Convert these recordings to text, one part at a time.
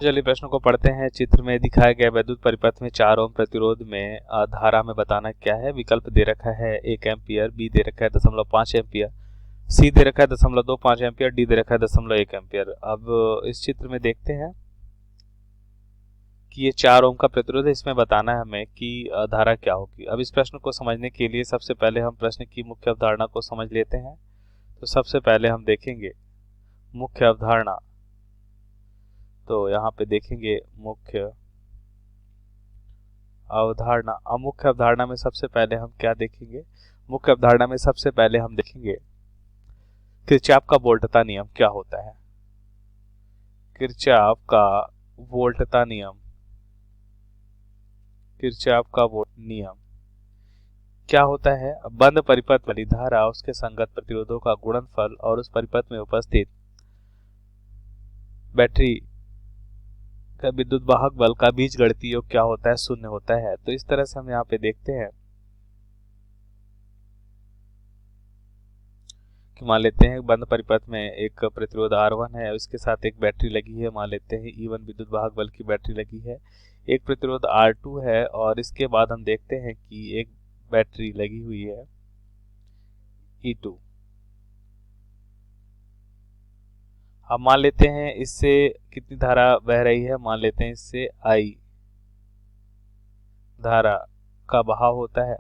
चलिए प्रश्न को पढ़ते हैं। चित्र में दिखाया गया वैद्युत परिपथ में 4 ओम प्रतिरोध में धारा में बताना क्या है। विकल्प दे रखा है 1 एम्पियर, बी दे रखा है 0.5 एम्पियर, सी दे रखा है 0.25 एम्पियर, डी दे रखा है 0.1 एम्पियर। अब इस चित्र में देखते हैं कि ये 4 ओम का प्रतिरोध है। इसमें बताना है हमें कि धारा क्या होगी। अब इस प्रश्न को समझने के लिए सबसे पहले हम प्रश्न की मुख्य अवधारणा को समझ लेते हैं। तो सबसे पहले हम देखेंगे मुख्य अवधारणा। तो यहाँ पे देखेंगे मुख्य अवधारणा। अब मुख्य अवधारणा में सबसे पहले हम क्या देखेंगे? मुख्य अवधारणा में सबसे पहले हम देखेंगे किरचॉफ का वोल्टता नियम क्या होता है। किरचॉफ का वोल्टता नियम, किरचॉफ का वोल्ट नियम क्या होता है? बंद परिपथ वाली धारा, उसके संगत प्रतिरोधों का गुणनफल और उस परिपथ में उपस्थित बैटरी का विद्युत वाहक बल का बीजगणितीय योग क्या होता है? शून्य होता है। तो इस तरह से हम यहाँ पे देखते हैं कि मान लेते हैं बंद परिपथ में एक प्रतिरोध R1 है, इसके साथ एक बैटरी लगी है। मान लेते हैं E1 विद्युत वाहक बल की बैटरी लगी है। एक प्रतिरोध R2 है और इसके बाद हम देखते हैं कि एक बैटरी लगी हुई है E2। अब मान लेते हैं इससे कितनी धारा बह रही है। मान लेते हैं इससे I धारा का बहाव होता है।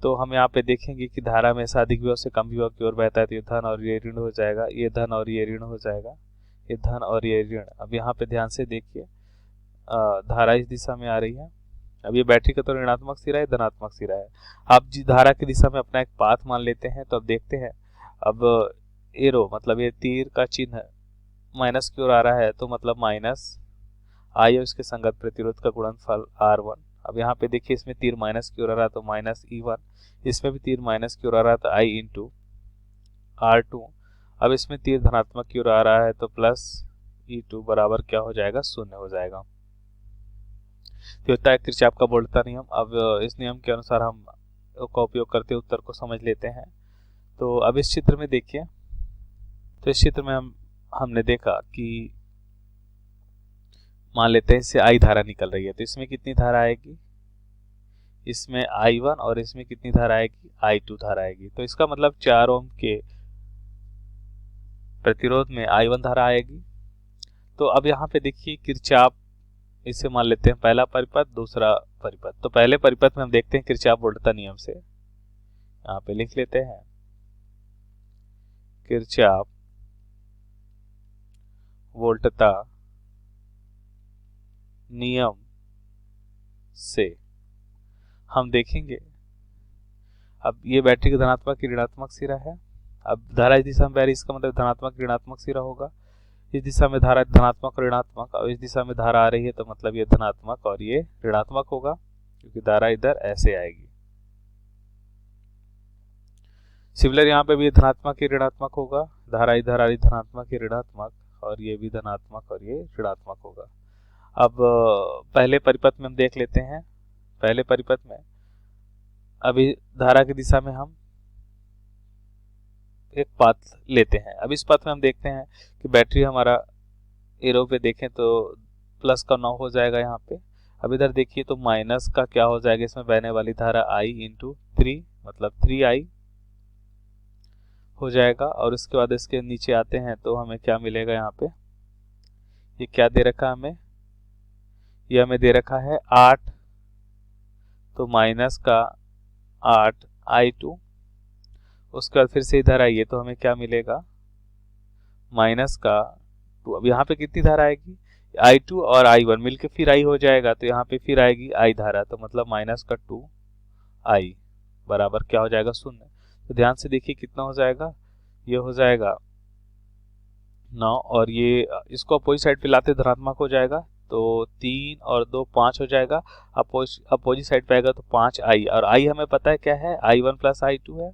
तो हम यहाँ पे देखेंगे कि धारा में से अधिक विभव से कम विभव की ओर बहता है। तो ये धन और ये ऋण हो जाएगा, ये धन और ये ऋण हो जाएगा, ये धन और ये ऋण। अब यहाँ पे ध्यान से देखिए, धारा इस दिशा में आ रही है। अब ये बैटरी का तो ऋणात्मक सिरा है, धनात्मक सिरा है। अब जिस धारा की दिशा में अपना एक पाथ मान लेते हैं, तो अब देखते हैं, अब एरो मतलब ये तीर का चिन्ह माइनस की ओर आ रहा है, तो मतलब माइनस आई और इसके संगत प्रतिरोध का गुणनफल R1। अब यहाँ पे देखिए इसमें तीर माइनस की ओर आ रहा है तो माइनस E1, इसमें भी तीर माइनस की ओर आ रहा है तो I इंटू R2। अब इसमें तीर धनात्मक की ओर आ रहा है तो प्लस E2 बराबर क्या हो जाएगा? शून्य हो जाएगा। तो होता है किरचॉफ का वोल्टता नियम। अब इस नियम के अनुसार हम का उपयोग करते उत्तर को समझ लेते हैं। तो अब इस चित्र में देखिए, तो इस चित्र में हमने देखा कि मान लेते हैं इससे I धारा निकल रही है। तो इसमें कितनी धारा आएगी? इसमें I1 और इसमें कितनी धारा आएगी? I2 धारा आएगी। तो इसका मतलब 4 ओम के प्रतिरोध में I1 धारा आएगी। तो अब यहाँ पे देखिए किरचॉफ, इसे मान लेते हैं पहला परिपथ, दूसरा परिपथ। तो पहले परिपथ में हम देखते हैं किरचॉफ वोल्टता नियम से, यहाँ पे लिख लेते हैं किरचॉफ वोल्टता नियम से हम देखेंगे, अब ये बैटरी का धनात्मक ऋणात्मक सिरा है। अब धारा इस दिशा में बह रही, इसका मतलब धनात्मक ऋणात्मक सिरा होगा। इस दिशा में धारा धनात्मक और ऋणात्मक, और इस दिशा में धारा आ रही है तो मतलब ये धनात्मक और ये ऋणात्मक होगा, क्योंकि धारा इधर ऐसे आएगी। सिमिलर यहाँ पे भी धनात्मक ही ऋणात्मक होगा, धारा इधर आ रही धनात्मक ही ऋणात्मक, और ये भी धनात्मक और ये ऋणात्मक होगा। अब पहले परिपथ में हम देख लेते हैं। पहले परिपथ में अभी धारा की दिशा में हम एक पाथ लेते हैं। अब इस पाथ में हम देखते हैं कि बैटरी हमारा एरो पे देखें तो प्लस का 9 हो जाएगा यहाँ पे। अब इधर देखिए तो माइनस का क्या हो जाएगा? इसमें बहने वाली धारा I इंटू 3 मतलब 3I हो जाएगा। और उसके बाद इसके नीचे आते हैं तो हमें क्या मिलेगा? यहाँ पे ये क्या दे रखा है हमें? ये हमें दे रखा है 8, तो माइनस का 8 I2। उसके बाद फिर से इधर आइए तो हमें क्या मिलेगा? माइनस का 2। अब यहाँ पे कितनी धारा आएगी? I2 और I1 मिलके फिर I हो जाएगा, तो यहाँ पे फिर आएगी I धारा, तो मतलब माइनस का 2I बराबर क्या हो जाएगा? शून्य। तो ध्यान से देखिए कितना हो जाएगा? ये हो जाएगा 9, और ये इसको अपोजिट साइड पे लाते धनात्मक हो जाएगा, तो 3 और 2 5 हो जाएगा। अपोजिट साइड पे आएगा तो 5I, और I हमें पता है क्या है? I1 प्लस I2 है।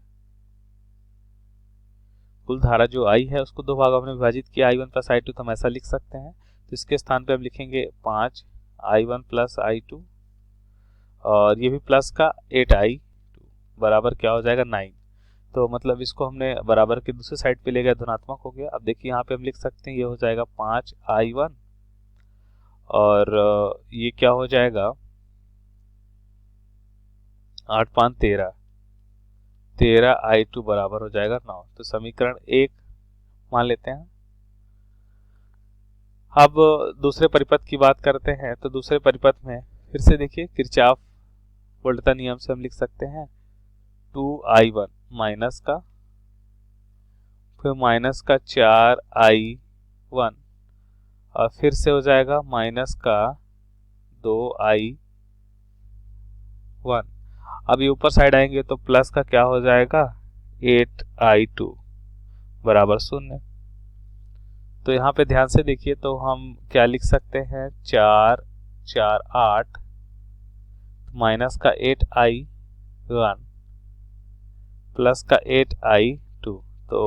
कुल धारा जो I है उसको दो भागों में विभाजित किया, I1 प्लस I2, तो हम ऐसा लिख सकते हैं। तो इसके स्थान पे हम लिखेंगे 5I1 प्लस I2, और ये भी प्लस का 8I2 बराबर क्या हो जाएगा? 9। तो मतलब इसको हमने बराबर के दूसरे साइड पे ले गया, धनात्मक हो गया। अब देखिए यहाँ पे हम लिख सकते हैं ये हो जाएगा 5I1 और ये क्या हो जाएगा 8 5 13, 13i2 बराबर हो जाएगा 9। तो समीकरण 1 मान लेते हैं। अब दूसरे परिपथ की बात करते हैं। तो दूसरे परिपथ में फिर से देखिए किरचॉफ वोल्टता नियम से हम लिख सकते हैं 2i1 माइनस का, फिर माइनस का 4i1 और फिर से हो जाएगा माइनस का 2i1। अब ये ऊपर साइड आएंगे तो प्लस का क्या हो जाएगा 8i2 बराबर 0। तो यहाँ पे ध्यान से देखिए तो हम क्या लिख सकते हैं 4 4 8 माइनस का 8i1 प्लस का 8i2 तो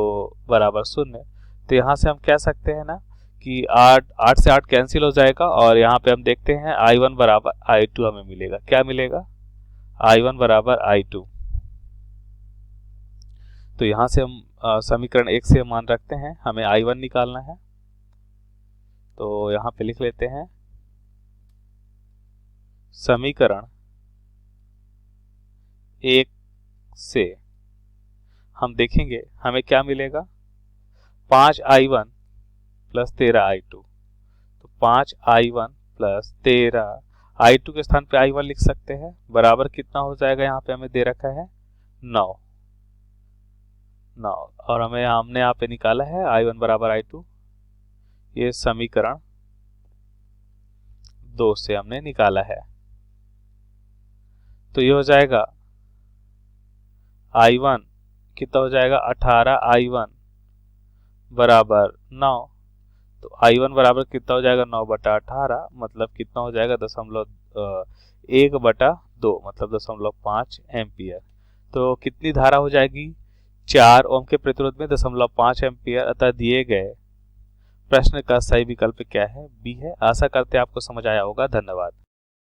बराबर 0। तो यहाँ से हम कह सकते हैं ना कि 8 से 8 कैंसिल हो जाएगा और यहाँ पे हम देखते हैं i1 बराबर i2 हमें मिलेगा। क्या मिलेगा i1 बराबर i2। तो यहाँ से हम समीकरण 1 से मान रखते हैं, हमें i1 निकालना है। तो यहाँ पे लिख लेते हैं समीकरण 1 से हम देखेंगे हमें क्या मिलेगा 5i1 प्लस 13i2। तो 5i1 प्लस 13i2 के स्थान पे i1 लिख सकते हैं, बराबर कितना हो जाएगा यहाँ पे हमें दे रखा है 9 और हमने यहाँ पे निकाला है i1 बराबर i2। ये समीकरण 2 से हमने निकाला है। तो ये हो जाएगा i1 कितना हो जाएगा 18i1 बराबर 9। तो i1 बराबर कितना हो जाएगा 9/18, मतलब कितना हो जाएगा 1/2 मतलब 0.5 एम्पियर। तो कितनी धारा हो जाएगी 4 ओम के प्रतिरोध में 0.5 एम्पियर। अतः दिए गए प्रश्न का सही विकल्प क्या है बी है। आशा करते हैं आपको समझ आया होगा। धन्यवाद।